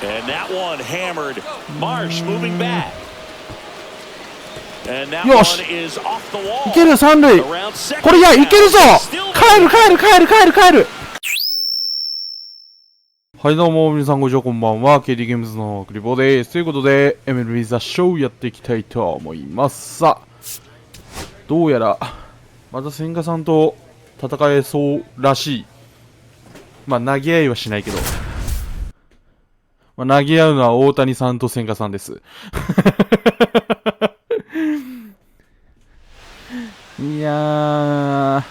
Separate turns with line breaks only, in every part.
And that one hammered. Marsh moving back. And that one is off the wall.
いける三塁。これいやいけるぞ。帰る。はいどうも皆さんご視聴こんばんは。KD ゲームズのクリボーです。ということで MLB THE SHOW やっていきたいと思います。さあどうやらまた千賀さんと戦えそうらしい。まあ投げ合いはしないけど。まあ、投げ合うのは大谷さんと千賀さんです。いやー、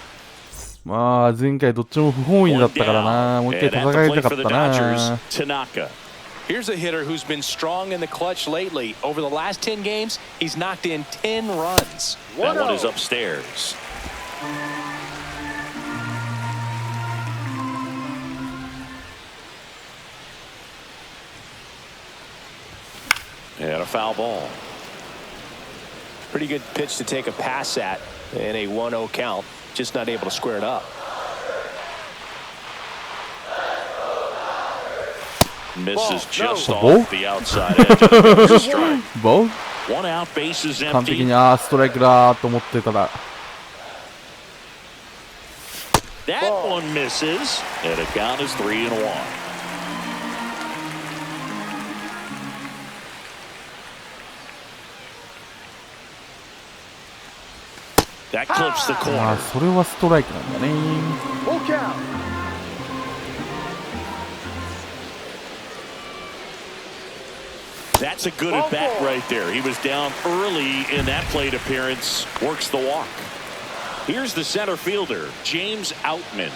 まあ前回どっちも不本意だったからな。もう一回戦いたかったな。
Tanaka. Here's a hitter who's been strong in the clutch lately. Over the last 10 games, he's knocked in 10 runs.
That one is upstairs. And a foul ball.
Pretty good pitch to take a pass at in a 1-0 count. Just not able to square it up.
Misses just off the outside edge of the strike. One out, base is empty.
完璧にストライクだと思ってたら。
That one misses, and the count is 3-1. That clips the corner.
それはストライクなんだね。
That's a good at bat right there. He was down early in that plate appearance. Works the walk. Here's the center fielder, James Outman.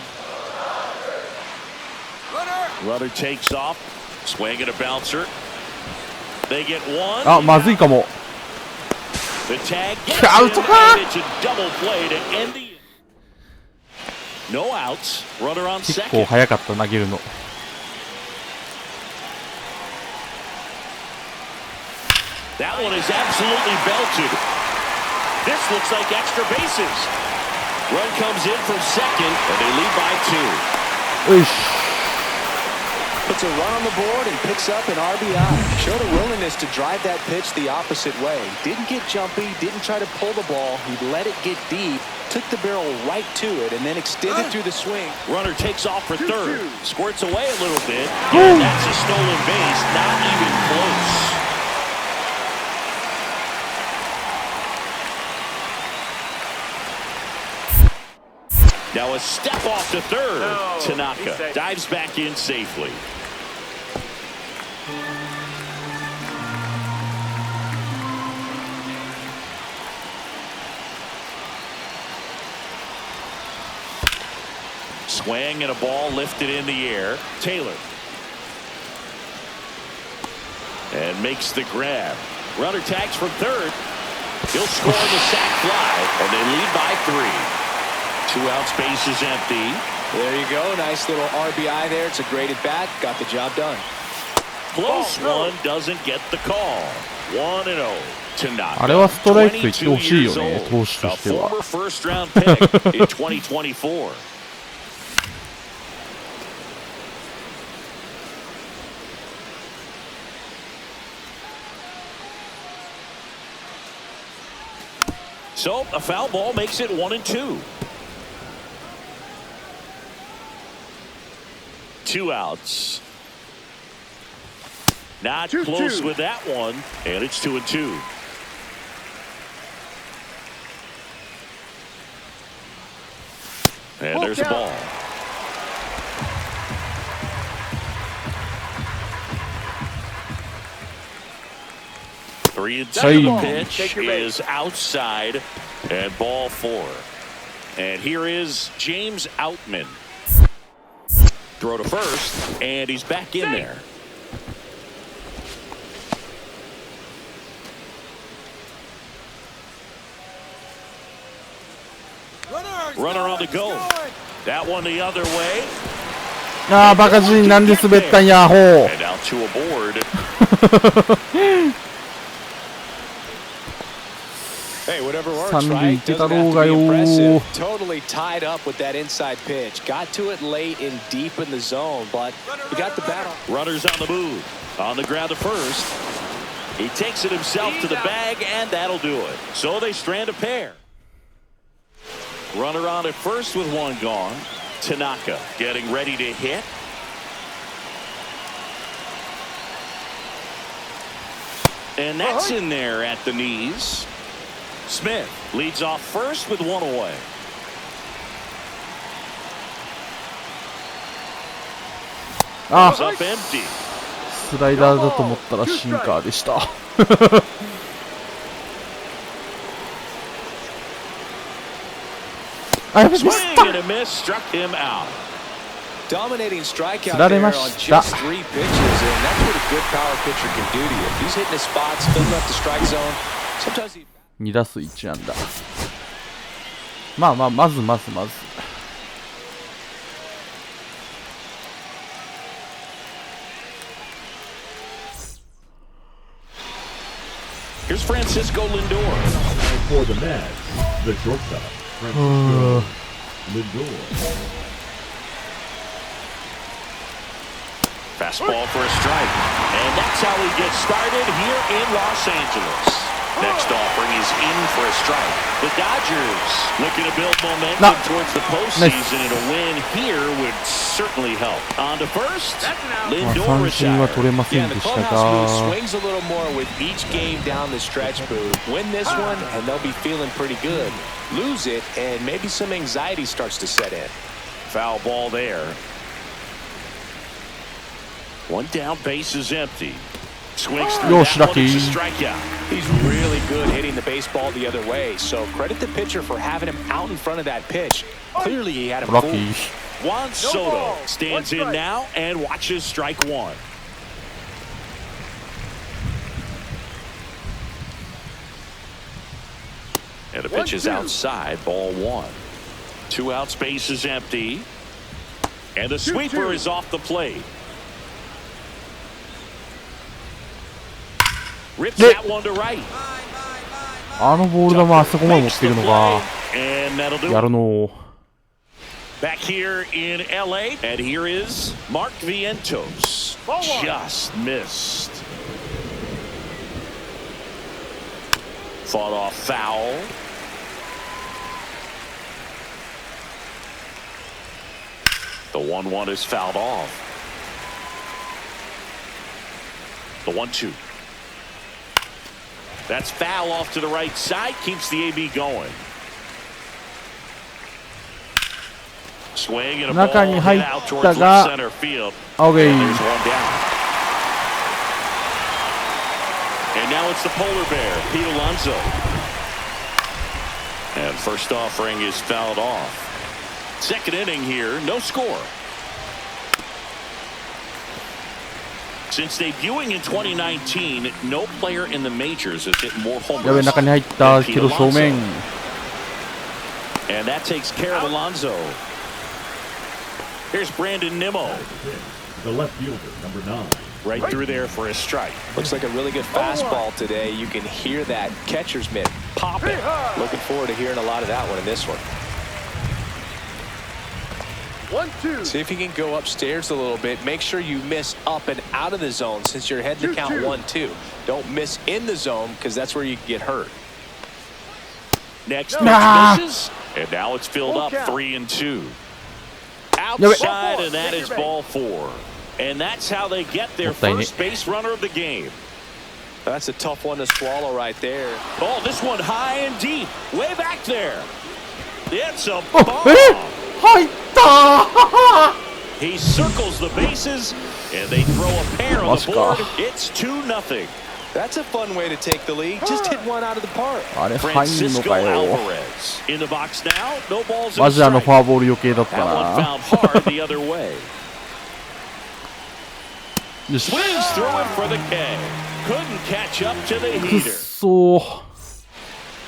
Runner takes off, swing and a bouncer. They get one.
あ、まずいかも。
The tag gets him, and it's a double play to end the inning. No outs. Runner on second.
結構早かった投げるの。
That one is absolutely belted. This looks like extra bases. Run comes in from second, and they lead by 2.
Puts a run on the board and picks up an RBI. Showed a willingness to drive that pitch the opposite way. Didn't get jumpy, didn't try to pull the ball. He let it get deep, took the barrel right to it, and then extended through the swing.
Runner takes off for third. Squirts away a little bit. And that's a stolen base. Not even close. Now a step off to third. Tanaka dives back in safely. Swing and a ball lifted in the air. Taylor. And makes the grab. Runner tags from third. He'll score the sac fly, and they lead by 3. 2 outs, base is empty.
There you go. Nice little RBI there. It's a great at bat. Got the job done.
Close one doesn't get the call. 1-0. Tanaka.
あれはストライクと言ってほしいよね、投手としては。
A former first-round pick in 2024. So a foul ball makes it 1-2. 2 outs. Not close with that one, and it's 2-2. And there's a ball. Three and two. The pitch is outside, and ball 4. And here is James Outman. Throw to first, and he's back in there. Runner on the go. That one the other way.
ああ、バカ人なんで滑ったんや、ほう。
And out to a board.
Hey, whatever works,
三塁
right?
行ってた
Doesn't
ろう
have
が
to
よ
be
ー。
impressive. Totally tied up with that inside pitch. Got to it late and deep in the zone, but he got the battle.
Runners on the move. On the ground to first. He takes it himself to the bag, and that'll do it. So they strand a pair. Runner on at first with one gone. Tanaka getting ready to hit. And that's in there at the knees. Smith leads off first with one away. Goes up empty.
スライダーだと思ったらシンカーでした。あ、やべ、ミスっ
Swing
た。
and a miss, struck him out.
Dominating strikeout
釣られ
there
ま
on
した。
just 3 pitches, and that's what a good power pitcher can do to you. If he's hitting his spots, filling up the strike zone, sometimes he...
2打数1安打。まず。
Here's Francisco Lindor.
For the Mets, the shortstop, Francisco Lindor.
Fastball for a strike. And that's how he gets started here in Los Angeles. Next offering is in for a strike. The Dodgers looking to build momentum towards the postseason, and a win here would certainly help. On to first,
まあ
Lindor
三振は
retired.
取れませ
Yeah,
ん
the
でした
clubhouse
が
move swings a little more with each game down the stretch, Boo. Win this one, and they'll be feeling pretty good. Lose it, and maybe some anxiety starts to set in.
Foul ball there. One down, base is empty. Swings through
Yosh,
that one, it's a
lucky.
strikeout.
He's really good hitting the baseball the other way, so credit the pitcher for having him out in front of that pitch. Clearly, he had him
ラッキ
fooled.
ー。
Juan Soto stands in now and watches strike one. And the pitch is outside, ball one. 2 outs, base is empty. And the sweeper is off the plate. Rips that one to right.
あのボール球あそこまで持っていくのが
And that'll do
や
it.
るの。
Back here in LA, and here is Mark Vientos. Just missed. Fought off foul. The 1-1 is fouled off. The 1-2. That's foul off to the right side. Keeps the AB going. Swing and a ball
中に入
hit
っ
out
た
towards
が
left center field.
OK
There's one down. And now it's the polar bear, Pete Alonso. And first offering is fouled off. Second inning here, no score. Since debuting in 2019, no player in the majors has hit more home
やべ、
runs
中に入ったけど正面。
And that takes care of Alonso. Here's Brandon Nimmo.
The left fielder, number 9.
Right through there for a strike.
Looks like a really good fastball today. You can hear that catcher's mitt popping. Looking forward to hearing a lot of that one in this one.
1-2.
See if you can go upstairs a little bit. Make sure you miss up and out of the zone since you're heading to count 1-2. Don't miss in the zone because that's where you can get hurt.
Next pitch
Nah.
misses, and now it's filled up 3-2.
Yeah,
Outside, and that is ball 4. And that's how they get their first base runner of the game.
That's a tough one to swallow right there.
Oh, this one high and deep, way back there. It's a
あ、
bomb.
入ったー
He circles the bases, and they throw a pair on the board. It's 2-0.
That's a fun way to take the lead. Just hit one out of the park.
あれ入んの
Francisco
かよ。
Alvarez in the box now. No balls
マ
in
ジフ
strike.
ォアボール余計だった
That one
な。
found hard the other way.
よし。
Swings through it for the K. Couldn't catch up to the
くっ
heater.
そー。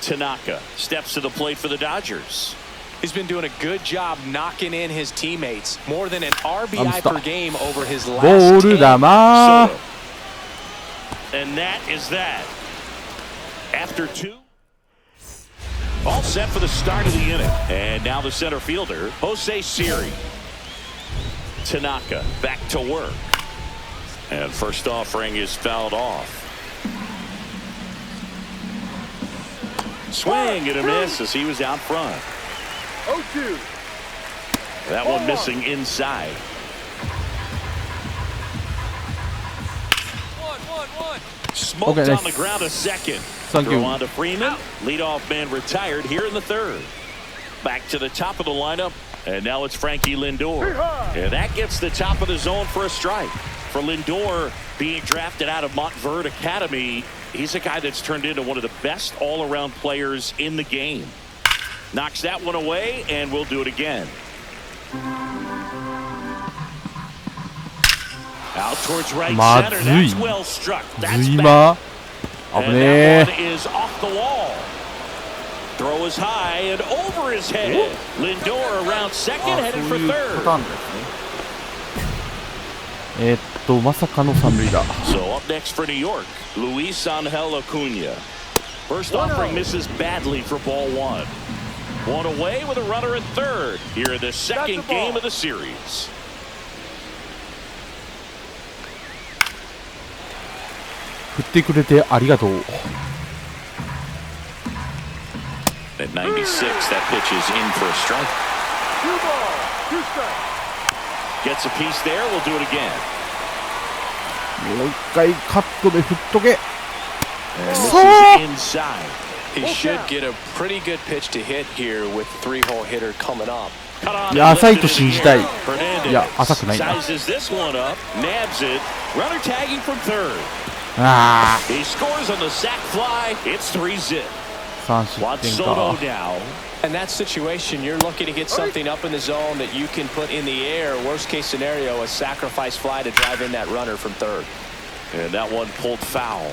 Tanaka steps to the plate for the Dodgers.
He's been doing a good job knocking in his teammates. More than an RBI
I'm
per game over his
ボ
last
ール
10.
だまー。
Soto. And that is that. After 2. All set for the start of the inning. And now the center fielder, Jose Siri. Tanaka back to work. And first offering is fouled off. Swing and a miss as he was out front.
0-2.
That one missing inside.
1-1-1.
Smoked
Okay,
on the ground a second.
Thank
Throw
you.
on to Freeman. Leadoff man retired here in the third. Back to the top of the lineup. And now it's Frankie Lindor. And that gets the top of the zone for a strike. For Lindor, being drafted out of Montverde Academy, he's a guy that's turned into one of the best all-around players in the game. Knocks that one away, and we'll do it again. Out towards right center. That's well struck. That's back. And that one is off the wall. Throw is high and over his head. Lindor around second, headed for third.
まさかの三塁打。
So up next for New York, Luis Angel Acuna. First offering misses badly for ball one. One away with a runner at third here in the second game of the series.
At
96, that pitch is in for a strike.
2 strikes.
Gets a piece there. We'll do it again.
もう一回カットで振っとけ。
And this is inside.
He should get a pretty good pitch to hit here with the 3-hole hitter coming up.
いや、浅いと信じたい。い
Hernandez
や、浅くないな。
sizes this one up, nabs it, runner tagging from third.
あ
He scores on the sac fly. It's 3-zip.
あ、3失
Juan
点
Soto
か。
now.
In that situation, you're looking to get something up in the zone that you can put in the air. Worst case scenario, a sacrifice fly to drive in that runner from third.
And that one pulled foul.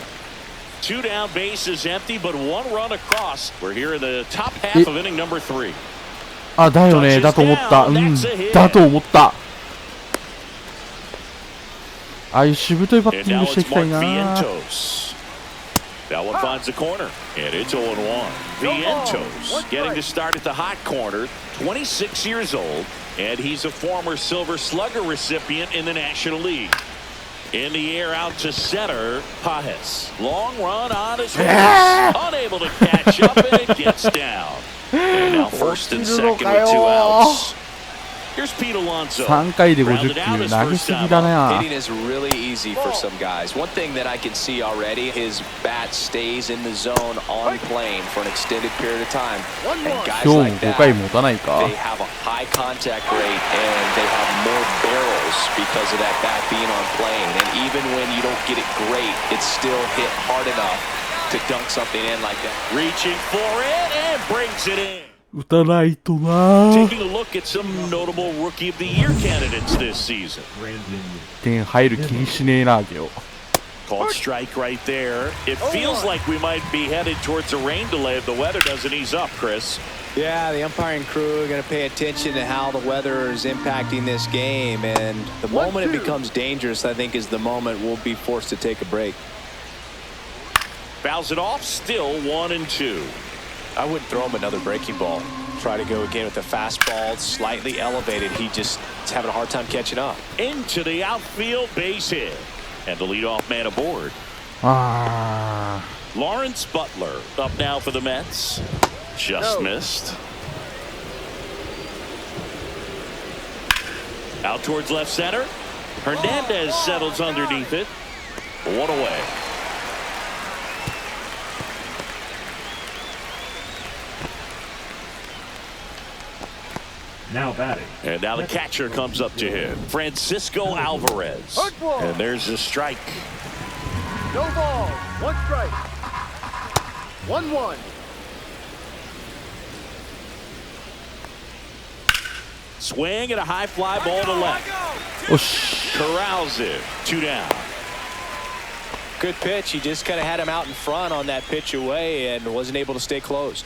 2 down, bases empty, but 1 run across. We're here in the top half of inning number 3.
あ、だよね。だと思った。うん。だと思った。ああいうしぶといバッティングしていきたいな。
That one finds the corner, and it's 0-1. Vientos getting to start at the hot corner, 26 years old, and he's a former Silver Slugger recipient in the National League. In the air out to center, Pajes. Long run on his horse, unable to catch up, and it gets down. And now first and second with 2 outs. Here's Pete Alonso.
3回で50球投げすぎだな。
Hitting is really easy for some guys. One thing that I can see already, his bat stays in the zone on plane for an extended period of time. And guys
今
like
日も5
that,
回持たないか。
they have a high contact rate and they have more barrels because of that bat being on plane. And even when you don't get it great, it's still hit hard enough to dunk something in like that.
Reaching for it and brings it in.
打たないとな。
Taking a look at some notable Rookie of the Year candidates this season.
点入る気にしねえな、けど。
Called strike right there. It feels like we might be headed towards a rain delay if the weather doesn't ease up, Chris.
Yeah, the umpiring crew are going to pay attention to how the weather is impacting this game. And the moment it becomes dangerous, I think, is the moment we'll be forced to take a break.
Fouls it off, still 1-2.
I wouldn't throw him another breaking ball. Try to go again with the fastball, slightly elevated. He just is having a hard time catching up.
Into the outfield, base hit. And the leadoff man aboard.
あ
Lawrence Butler up now for the Mets. Just missed. Out towards left center. Hernandez settles underneath it. 1 away.
Now batting.
And now the catcher comes up to him, Francisco Alvarez. And there's a strike.
No ball. 1 strike. 1-1.
Swing and a high fly ball to left.
ーよし。
Corrals it. 2 down.
Good pitch. He just kind of had him out in front on that pitch away and wasn't able to stay closed.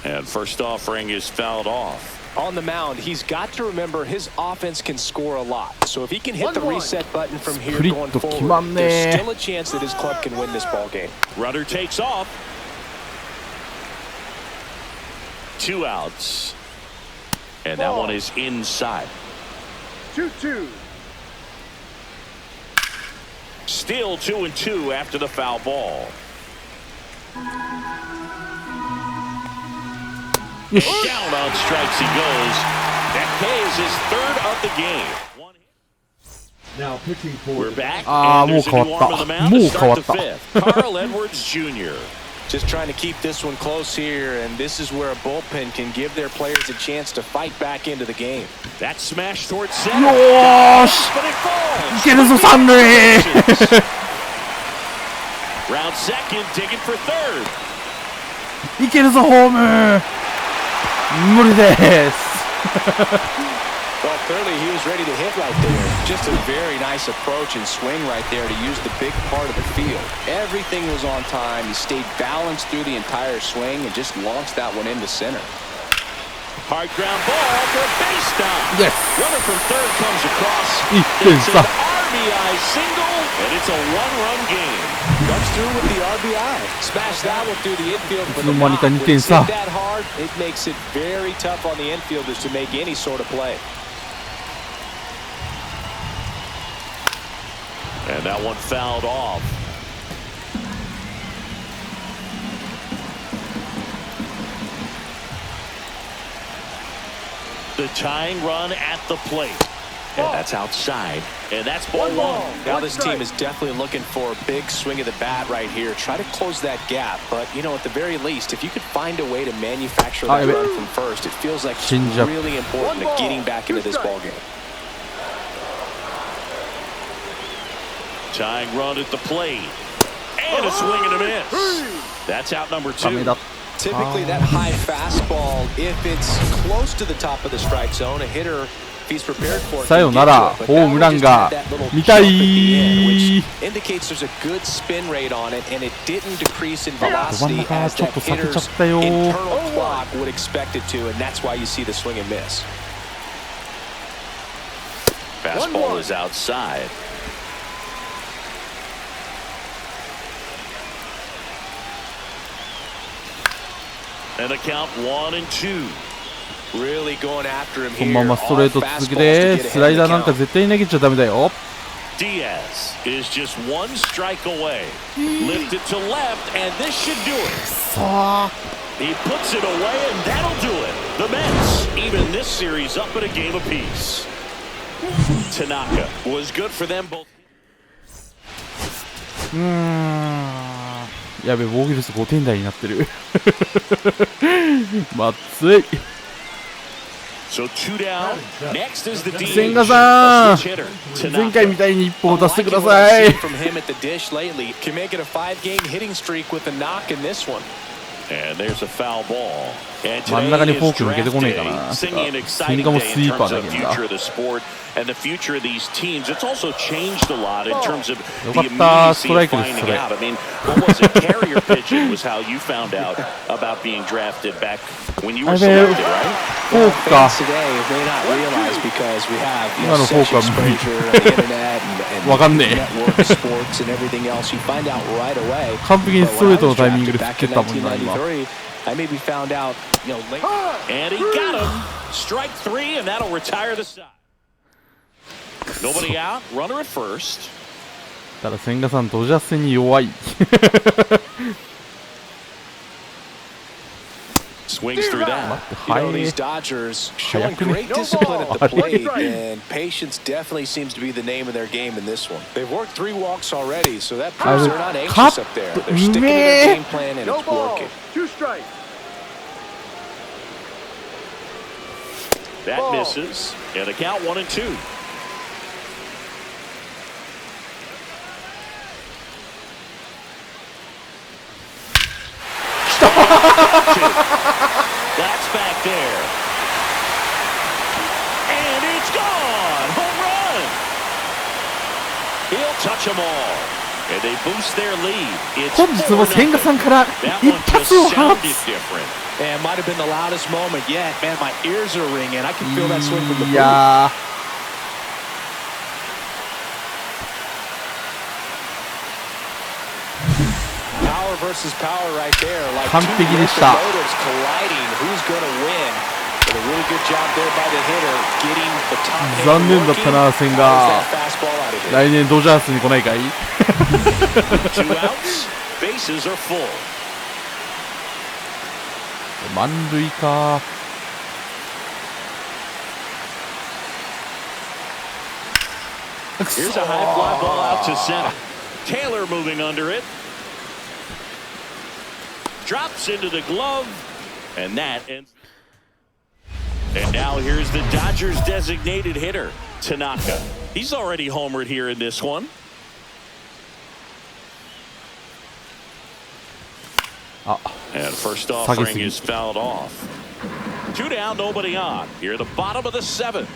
And first offering is fouled off.
On the mound, he's got to remember his offense can score a lot. So if he can hit the reset button from here going forward, there's still a chance that his club can win this ball game.
Runner takes off. 2 outs. And that one is inside.
2-2.
Still 2-2 after the foul ball. Down on strikes he goes. That pays his 3rd of the game.
Now pitching for
We're
the
back.
Ah,
And there's a new
もう変わった。
arm on the mound to start the
もう変わ
5th. Carl Edwards Jr.
Just trying to keep this one close here, and this is where a bullpen can give their players a chance to fight back into the game.
That smash towards center.
よーし
But it falls.
いけるぞ三塁
Round second, digging for 3rd.
いけるぞホーム無理です
Well, clearly he was ready to hit right there. Just a very nice approach and swing right there to use the big part of the field. Everything was on time. He stayed balanced through the entire swing and just launched that one into center.
Hard ground ball for a base stop.
Yes.
Runner from 3rd comes across.
1点
It's
差
an RBI single, and it's a 1-run game.
Comes through with the RBI. Smash that one through the infield for the
いつの間にか
knock.
2
When
点
it's
差
hit that hard, it makes it very tough on the infielders to make any sort of play.
And that one fouled off. The tying run at the plate. And that's outside. And that's ball 1.
Now this team is definitely looking for a big swing of the bat right here. Try to close that gap. But, you know, at the very least, if you could find a way to manufacture that run from first, it feels like it's
Change-up.
really important to getting back into this ballgame.
Tying run at the plate. And a swing and a miss. That's out number 2.
ダメだ
Typically, that high fastball, if it's close to the top of the strike zone, a hitter, if he's prepared for it,
さよなら
can get to it. But
ホームラン
that
が
one just had that little
見た
jump at the end,
い
which indicates there's a good spin rate on it, and it didn't decrease in
ど真ん
velocity
中
as
ちょっ
that
と避けちゃ
hitter's
ったよ
internal clock would expect it to, and that's why you see the swing and miss.
Fastball is outside. And the count 1-2.
Really going after him
この
here.
ままストレート
All
続け
fastballs
て
to get
スライ
ahead
ダ
of
ー
the
なんか
count.
絶対投げちゃダメだよ
Diaz is just 1 strike away. Lifted to left, and this should do it.
さあ
He puts it away, and that'll do it. The Mets even this series up at a game apiece. Tanaka was good for them both.
やべ防御率5点台になってるまずい
So 2 down. Next is the DH.
千賀さん
Switch hitter.
前回みたいに1本打たせてくだ
Liking what
さ
I've
い
seen from him at the dish lately. Can make it a 5-game hitting streak with a knock in this one.
And there's a foul ball. And
真ん中に
today
フォー
is
ク抜けてこねえ
draft
か
day.
な
Singing an
千
exciting
賀も
day
ス
in
イーパ
terms
ーだ
of
け
the
ど
future of the sport and the future of these teams. It's also changed a lot in terms of the
よかったス
immediacy
トラ
of
イクです
finding
それ
out. I mean, what was it? Carrier pitching was how you found out about being drafted back when you were
あれ
selected, right?
フォークか
Fans today may not realize because we have, you
今
know,
のフォー
such
クは無理
exposure on the internet and
わかんねえ
network sports and everything else. You find out right away.
完璧に
But
スト
when
レ
I
ートの
was
タイミングで
drafted
振って
back
た
in
もんな今
1993, I maybe found out, you know, late.
And he got him. Strike 3, and that'll retire the side. Nobody out. Runner at first.
ただ千賀さんドジャース戦に弱い
Swings through that.
You know,
早い
these Dodgers showing
早くね
great discipline at the
早い
plate, and patience definitely seems to be the name of their game in this one. They've worked 3 walks already, so that proves they're not anxious up there. They're sticking to their game plan, and
No
it's
ball.
working.
2 strikes.
That misses. And a count 1-2. That's back there. And it's gone. Home run. He'll touch them all. And they boost their lead. It's
本日も千賀さんから
That
一
one
発
just
を放
sounded
つ
different.
And might have been the loudest moment yet. Man, my ears are ringing. I can feel that swing from the
い
booth.
や
Power versus power right there. Like
完璧でした。
two colliding. Who's going to win? But a really good job there by the hitter, getting the top hand
残念だったな、千賀。
fastball out of here.
来年ドジャースに来ないかい？
Two outs. Bases are full.
満塁か。
Here's a high fly ball out to center. Taylor moving under it. Drops into the glove. And that ends. And now here's the Dodgers designated hitter, Tanaka. He's already homered here in this one. And first offering is fouled off. Two down, nobody on. Here at the bottom of the seventh.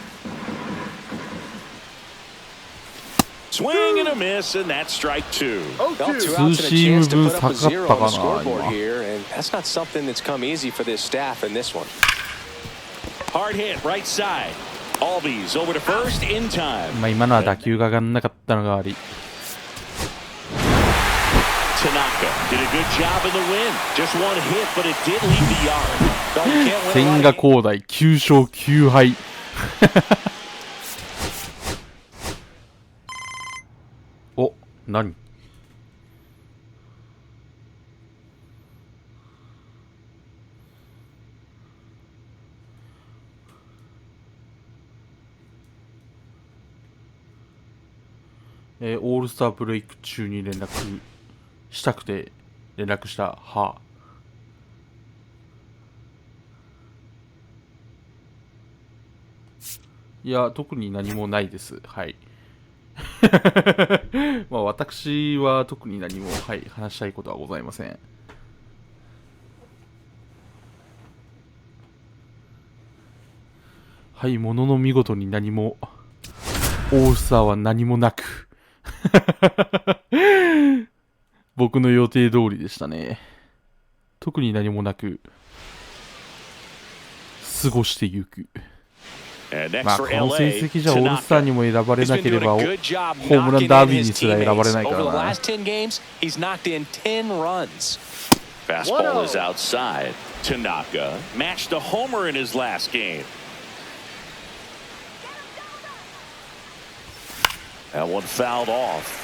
Swing and a miss, and that's strike two.
Well, 2 outs and a chance to put up a 0 on the scoreboard here, and that's not something that's come easy for this staff in this one.
Hard hit, right side. Albies over to first in time.
まあ今のは打球が上がんなかったのが悪い。
Tanaka did a good job in the win. Just one hit, but it did leave the yard.
千賀滉大9勝9敗。お、何？オールスターブレイク中に連絡したくて連絡した。はあ。いや、特に何もないです。はい。まあ私は特に何も、はい、話したいことはございません。はい、ものの見事に何も、オールスターは何もなく。僕の予定通りでしたね。特に何もなく過ごしてゆく。まあこの成績じゃオールスターにも選ばれなければホームランダービーにすら選ばれないからな。
Fastball is outside. Tanaka matched a homer in his last game. That one fouled off.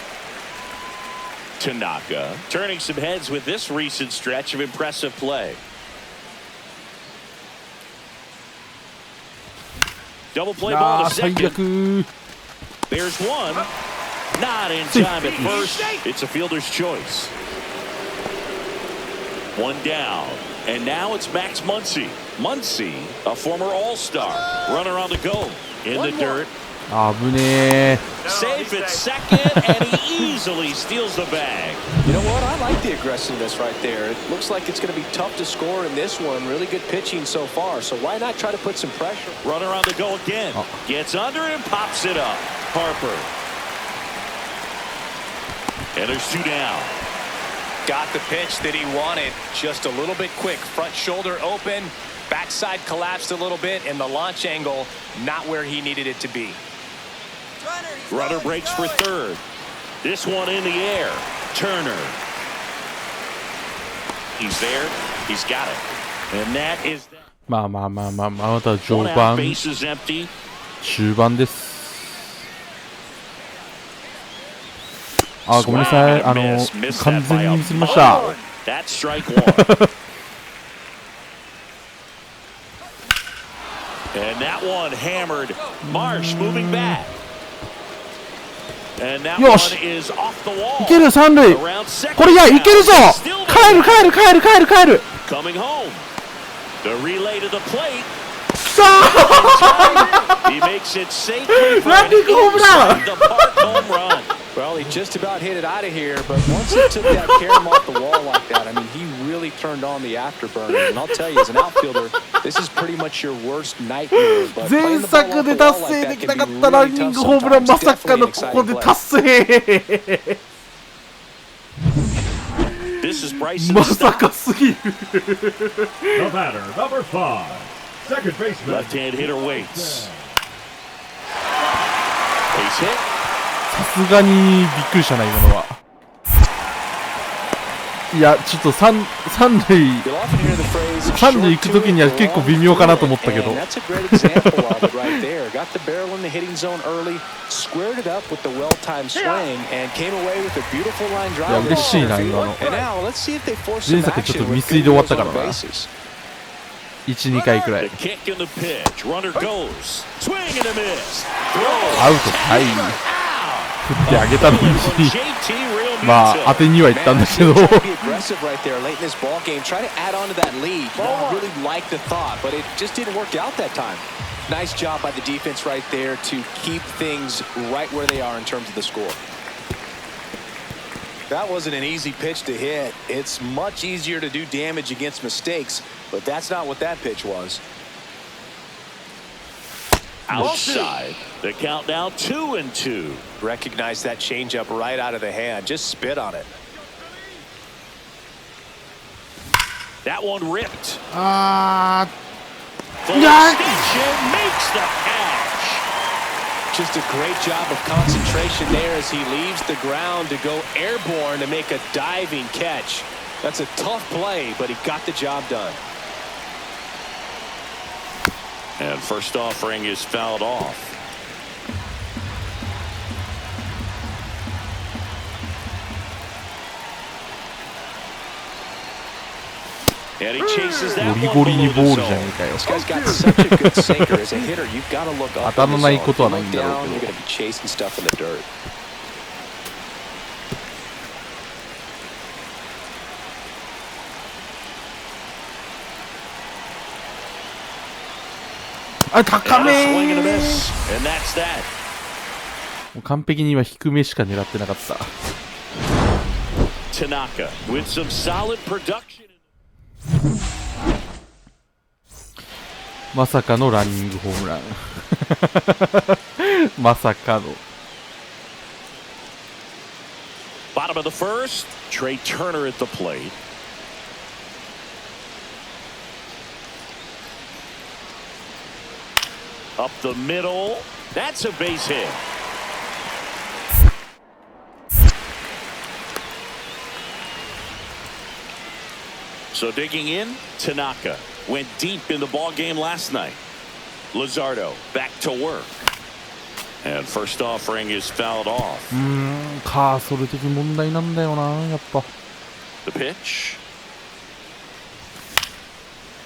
Tanaka turning some heads with this recent stretch of impressive play. Double play ball to second. There's one. Not in time at first. It's a fielder's choice. One down. And now it's Max Muncy. Muncy, a former All-Star. Runner on the go. In the dirt.
危ねえ。
Safe at second, and he easily steals the bag.
You know what? I like the aggressiveness right there. It looks like it's going to be tough to score in this one. Really good pitching so far. So why not try to put some pressure?
Runner on the go again. Gets under and pops it up. Harper. And there's two down.
Got the pitch that he wanted. Just a little bit quick. Front shoulder open. Backside collapsed a little bit, and the launch angle not where he needed it to be.
Runner breaks for third. This one in the air. Turner. He's there. He's got it. And that is that.
また序
One out,
盤
base is empty.
中盤です。あ、ごめんなさい。完全にミスりました。
That's strike one. And that one hammered. Marsh moving back. And that one is off the wall.
いける三塁。これいやいけるぞ。帰る。
Coming home. The relay to the plate.
くそー。
He makes it safely for
ランニングホームラン。
the park home run.
Well, he just about hit it out of here, but once he took that carom off the wall like that, I mean, he really turned on the afterburner. And I'll tell you, as an outfielder, this is pretty much your worst nightmare. But
前作で達成できなかったランニングホームランまさかのここで達成。まさかすぎる。
The batter, number 5, second baseman.
Left-hand hitter waits. Base hit.
さすがにびっくりしたな今のは。いやちょっと三塁行くときには結構微妙かなと思ったけど。いや嬉しいな今の。前作ちょっと未遂で終わったからな。1、2回くらい。アウトかい。振ってあげたのにまあ当てにはいったんだけど
Nice job by the defense right there to keep things right where they are in terms of the score. That wasn't an easy pitch to hit. It's much easier to do damage against mistakes, but that's not what that pitch was.
Outside. The count now 2-2.
Recognize that changeup right out of the hand. Just spit on it.
That one ripped.
Yeah.
Makes the catch.
Just a great job of concentration there as he leaves the ground to go airborne to make a diving catch. That's a tough play, but he got the job done.
And first offering is fouled off. And he chases that one below the zone.
This guy's got such a good sinker as a hitter. You've got to look up in the zone. If you look down, you're going to be chasing stuff in the dirt.
And a swing and a miss. And that's that.
完璧に今低めしか狙ってなかった。
Tanaka with some solid production.
まさかのランニングホームランまさかの。
Bottom of the first, Trey Turner at the plate. Up the middle, that's a base hit. So digging in, Tanaka went deep in the ball game last night. Luzardo back to work. And first offering is fouled off.
カーソル的問題なんだよなやっぱ。
The pitch.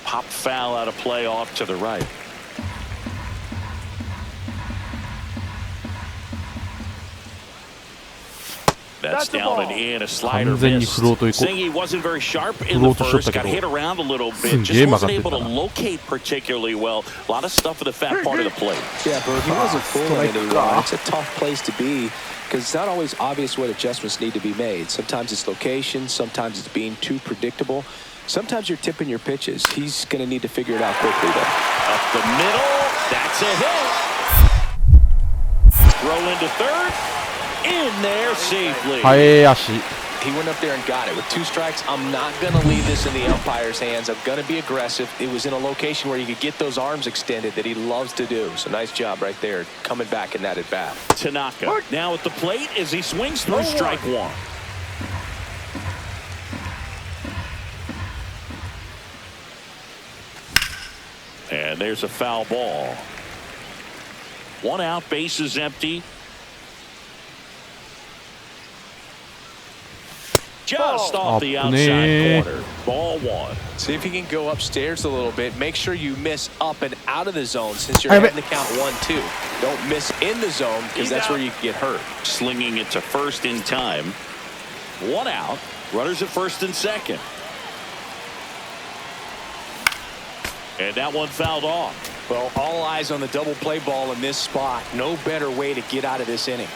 Pop foul out of play off to the right. That's down and in, a slider missed. Singy wasn't very sharp in the first, got hit around a little bit, just wasn't able to locate particularly well. A lot of stuff in the fat part of the plate.
Yeah, Berg, he wasn't fooling anyone. It's a tough place to be because it's not always obvious what adjustments need to be made. Sometimes it's location, sometimes it's being too predictable. Sometimes you're tipping your pitches. He's going to need to figure it out quickly, though.
Up the middle, that's a hit. Throw into third. In there safely.
He
went up there and got it. With 2 strikes, I'm not going to leave this in the umpire's hands. I'm going to be aggressive. It was in a location where you could get those arms extended that he loves to do. So nice job right there, coming back in that at bat.
Tanaka now at the plate as he swings through strike 1. And there's a foul ball. 1 out, base is empty. Just off the outside corner. Ball 1.
See if you can go upstairs a little bit. Make sure you miss up and out of the zone since you're having to count 1-2. Don't miss in the zone because that's where you can get hurt.
Slinging it to first in time. 1 out. Runners at first and second. And that one fouled off.
Well, all eyes on the double play ball in this spot. No better way to get out of this inning.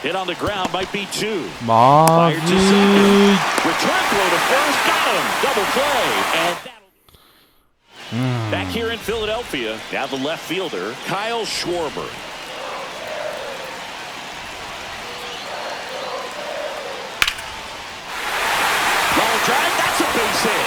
Hit on the ground might be 2.
Fired
to second. Return throw to first. Got him. Double play. And back here in Philadelphia, now the left fielder, Kyle Schwarber. Long drive. That's a base hit.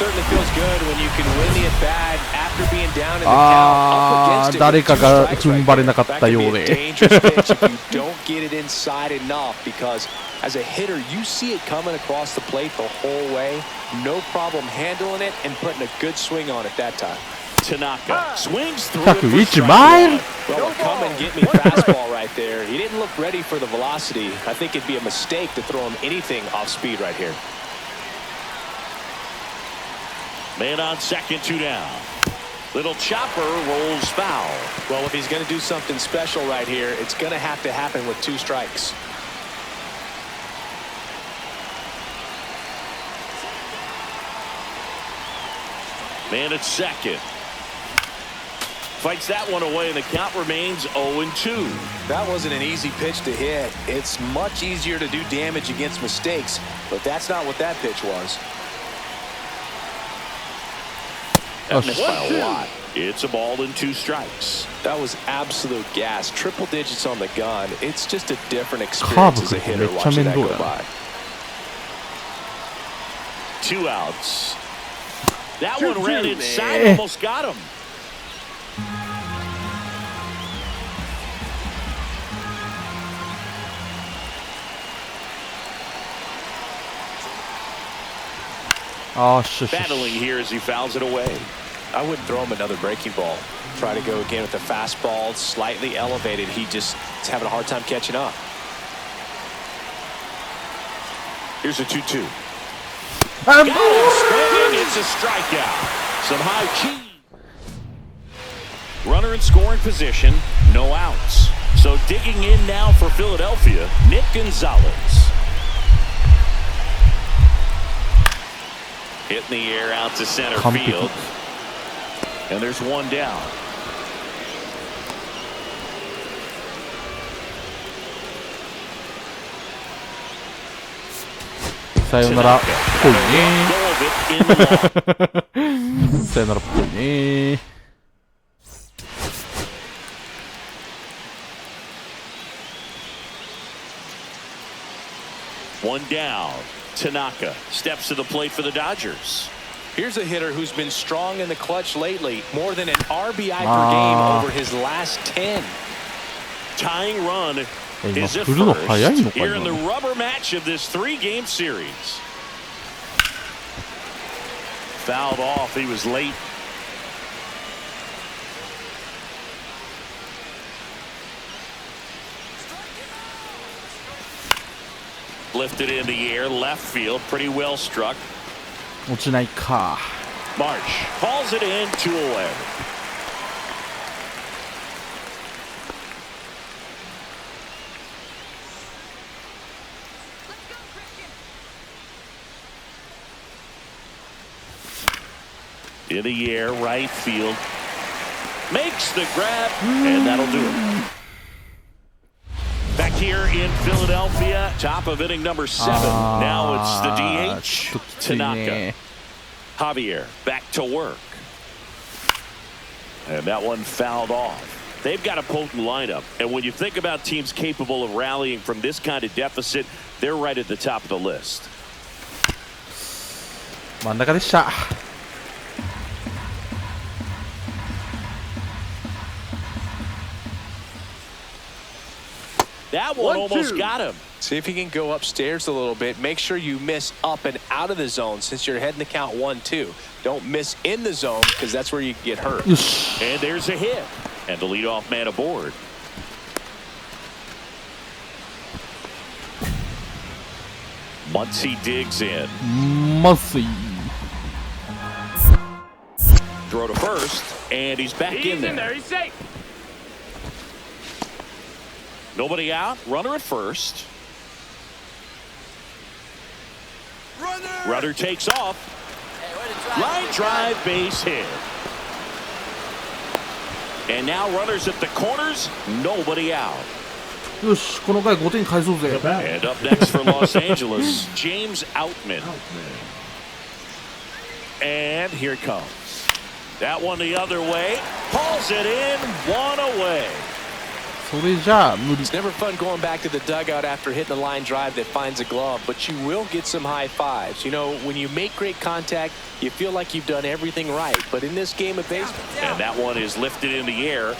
certainly feels good when you can win the at bat after being down in the count. Up against it with
誰か
two
が
strikes
踏ん
right
張れ
there.
なかっ
That
た
could
よ
be
う
a
で
dangerous pitch if you don't get it inside enough because as a hitter, you see it coming across the plate the whole way. No problem handling it and putting a good swing on it that time.
Tanaka swings through it for
101
strike
マイル
one.
Well, come and get me fastball right there. He didn't look ready for the velocity. I think it'd be a mistake to throw him anything off speed right here.
Man on second, 2 down. Little chopper rolls foul.
Well, if he's going to do something special right here, it's going to have to happen with 2 strikes.
Man at second. Fights that one away, and the count remains 0-2.
That wasn't an easy pitch to hit. It's much easier to do damage against mistakes, but that's not what that pitch was.
That missed by a lot. It's a ball and 2 strikes.
That was absolute gas. Triple digits on the gun. It's just a different experience as a hitter watching that go by.
2 outs. That one ran inside, almost got him. Battling here as he fouls it away.
I wouldn't throw him another breaking ball. Try to go again with the fastball, slightly elevated. He just is having a hard time catching up.
Here's a 2-2. Got him swinging. It's a strikeout. Some high key. Runner in scoring position, no outs. So digging in now for Philadelphia, Nick Gonzalez. Hit in the air out to center field. And there's 1 down.
Sayonara っぽいね。さよならっぽいね。
1 down. Tanaka steps to the plate for the Dodgers.
Here's a hitter who's been strong in the clutch lately. More than an RBI per game over his last 10.
Tying run is at
振るの早いの
first
か
here in the
今
rubber match of this 3-game series. Fouled off. He was late. Lifted in the air, left field, pretty well struck.
落ちないか。
Marsh hauls it in, 2 away. In the air, right field. Makes the grab, and that'll do it. Back here in Philadelphia, top of inning number 7. Now it's the DH, Tanaka. Javier back to work. And that one fouled off. They've got a potent lineup. And when you think about teams capable of rallying from this kind of deficit, they're right at the top of the list.
真ん中でした。
That one almost got him.
See if he can go upstairs a little bit. Make sure you miss up and out of the zone since you're heading to count 1-2. Don't miss in the zone because that's where you get hurt.
よし。
And there's a hit. And the leadoff man aboard. Muncy digs in.
まずい。
Throw to first, and he's back in there.
He's safe.
Nobody out. Runner at first. Runner takes off. Line drive, base hit. And now runners at the corners. Nobody out.
よし、この回5点返そうぜ。
And up next for Los Angeles, James Outman. And here it comes. That one the other way. Pulls it in, 1 away.
それじゃあ無理。
It's never fun going back to the dugout after hitting the line drive that finds a glove, but you will get some high fives. You know, when you make great contact, you feel like you've done everything right. But in this game of baseball,
and that one is lifted in the air.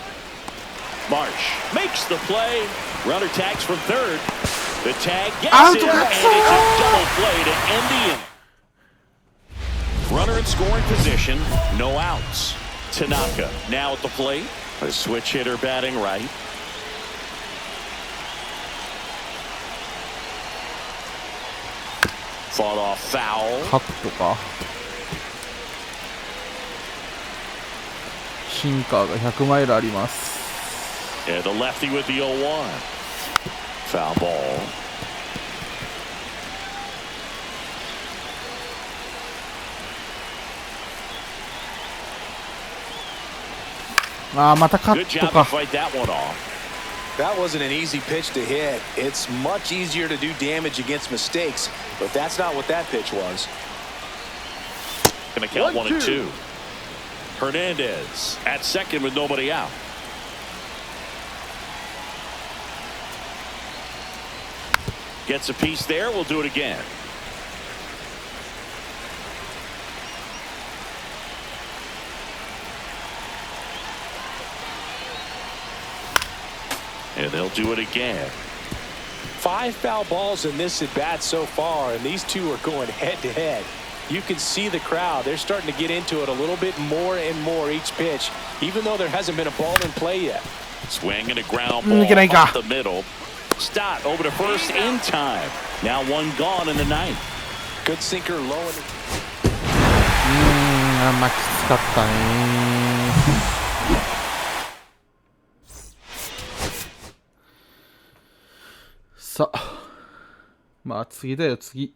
Marsh makes the play. Runner tags from third. The tag gets
Out
him, and it's a double play to end the inning. Runner in scoring position, no outs. Tanaka now at the plate. A switch hitter batting right. Fought off foul.
カットか。シンカーが100マイルあります。
And the lefty with the 0-1. Foul ball.
ああ、またカ
Good
ット
job to
か。
fight that one off.
that wasn't an easy pitch to hit. It's much easier to do damage against mistakes, but that's not what that pitch was.
Gonna count 1-2. Hernandez at second with nobody out. Gets a piece there. We'll do it again. And they'll do it again.
5 foul balls in this at bat so far, and these two are going head to head. You can see the crowd. They're starting to get into it a little bit more and more each pitch, even though there hasn't been a ball in play yet.
Swing and a ground ball up the middle. Stott over to first in time. Now one gone in the ninth.
Good sinker low in the...
まあきつかったね。さあ、まあ次だよ次。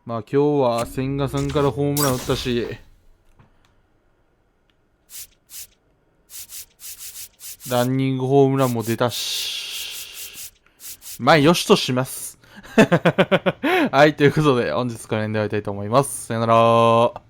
まあ今日は千賀さんからホームラン打ったし、ランニングホームランも出たし、まあよしとします。はい、ということで本日から終わりたいと思います。さよなら。